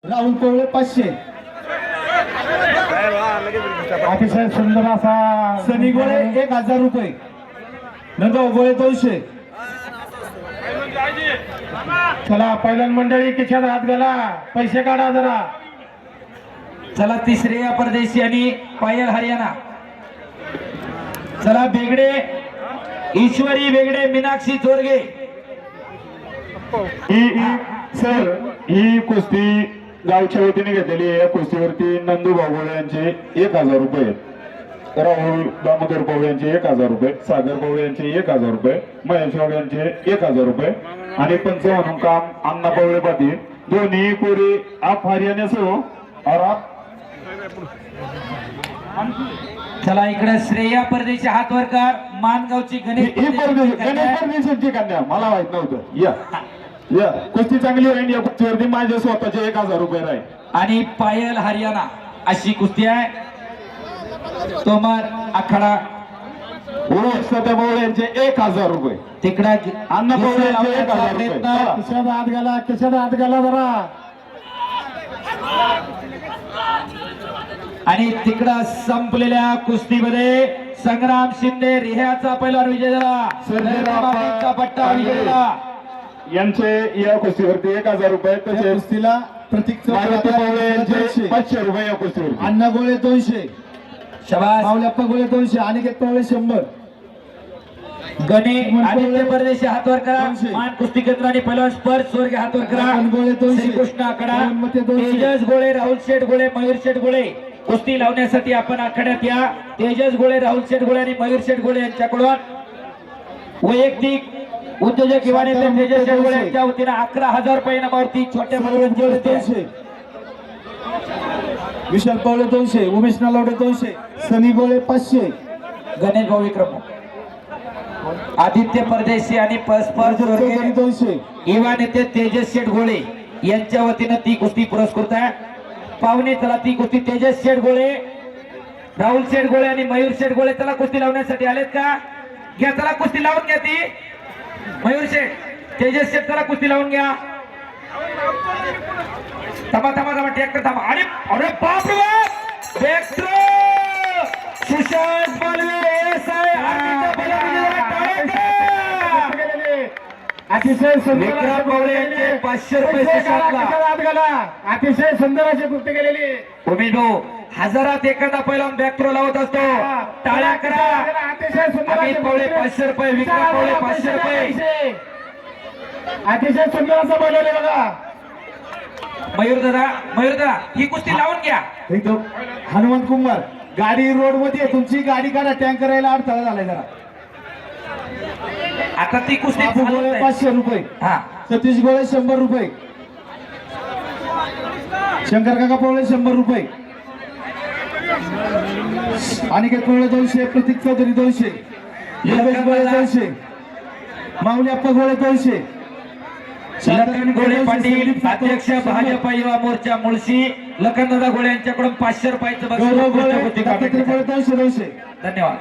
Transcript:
राहुल कोवळे 500. अतिशय सुंदर असा सनी गोळे 1000 रुपये. नंतर गोळे 200. चला पहिल्यान मंडळी खिशात हात घाला, पैसे काढा जरा. चला तिसरे या परदेशी आणि पायल हरियाणा. चला बेगडे ईश्वरी बेगडे मीनाक्षी चोरगे. सर ही कुस्ती गावच्या वतीने घेतलेली आहे. या कुस्तीवरती नंदू भागोळे यांचे 1000 रुपये, राहुल दामोदर पवळे यांचे 1000 रुपये, सागर पवळे यांचे 1000 रुपये, महेश वाघ यांचे 1000 रुपये आणि पंच म्हणून काम अण्णा पवळे पाटील. दोन्ही कोरी आप हरियाणा से हो और आप. चला इकडे श्रेया परदेशी हात वर कर. मानगावची गणेश परदेशांची कन्या मला माहित नव्हतं. या कुस्ती चांगली राहील. या कुस्तीवरती माझे स्वतःचे 1000 रुपये राहील. आणि पायल हरियाणा अशी कुस्ती आहे. तोमर आखाडा सत्या पवळे यांचे 1000 रुपये. तिकडा अण्णा पवळे यांचे 1000 रुपये. खिशात हात घाला, खिशात हात घाला जरा. आणि तिकडं संपलेल्या कुस्तीमध्ये संग्राम शिंदे रिह्याचा पहिला विजय झाला. सर्जेराव पट्टा विजय झाला. यांचे या कुस्तीवरती 1000 रुपये. तसेच कुस्तीला प्रतीक पवळे यांचे 500 रुपये. या कुस्तीवर अण्णा गोळे 200, शबास. माऊल्याप्पा गोळे 200, अनिकेत पवळे 100. गणेश आदित्य परदेशी हातवर करा. मान कुस्ती केंद्र आणि पहिलवान स्पर्श स्वर्ग हातवर करा. गोळे 200, कृष्ण आकडा तेजस गोळे, राहुल शेठ गोळे, मयूर शेठ गोळे कुस्ती लावण्यासाठी आपण आखाड्यात या. तेजस गोळे, राहुल शेठ गोळे आणि मयूर शेठ गोळे यांच्याकडून वैयक्तिक उद्योजक किंवा नेते तेजस शेठ गोळे यांच्या वतीने 11000 रुपये इनामावरती छोट्या मनोरंजन 200, विशाल पवळे 200, उमेश नालवडे 200, सनी गोळे 500, गणेश भाऊ विक्रम, आदित्य परदेशी आणि परस्पर 200. युवा नेते तेजस शेठ गोळे यांच्या वतीने ती कुस्ती पुरस्कृत आहे. पाहुणे चला ती कुस्ती तेजस शेठ गोळे, राहुल शेठ गोळे आणि मयूर शेठ गोळे चला कुस्ती लावण्यासाठी आलेत का? घ्या चला कुस्ती लावून घ्या. ती मयूर शेठ, तेजस शेठ चला कुस्ती लावून घ्या. थांबा थांबा थांबा ट्रॅक्टर थांबा. आणि अरे बाप रे बाप, ट्रॅक्टर सुशांत पालवे एसआय अतिशय सुंदर विक्रम पवळे यांचे 500 रुपये सुशांतला. अतिशय सुंदर अशी कुस्ती केलेली. उमेदो हजारात एखादा पहिला बॅक थ्रो लावत असतो. टाळ्या करा. अतिशय सुंदर अमित पवळे 500 रुपये, विक्रम पवळे 500 रुपये. अतिशय सुंदर असं बनवले बघा. मयूर दादा ही कुस्ती लावून घ्या. एकदम हनुमंत कुमार गाडी रोड मध्ये, तुमची गाडी काढा. टँकर यायला अडथळा झालाय जरा. आता ती कुस्ती बापू गोळे 500 रुपये, हा. सतीश गोळे 100 रुपये, शंकर काका पवळे 100 रुपये, अनिकेत पवळे 200, प्रतीक चौधरी 200, योगेश गोळे 200, माऊल्याप्पा गोळे 200, लखन गोळे पाटील अध्यक्ष भाजप युवा मोर्चा मुळशी, लखनदादा गोळे यांच्याकडून 500 रुपयाचं गौरव गोळे 200 धन्यवाद.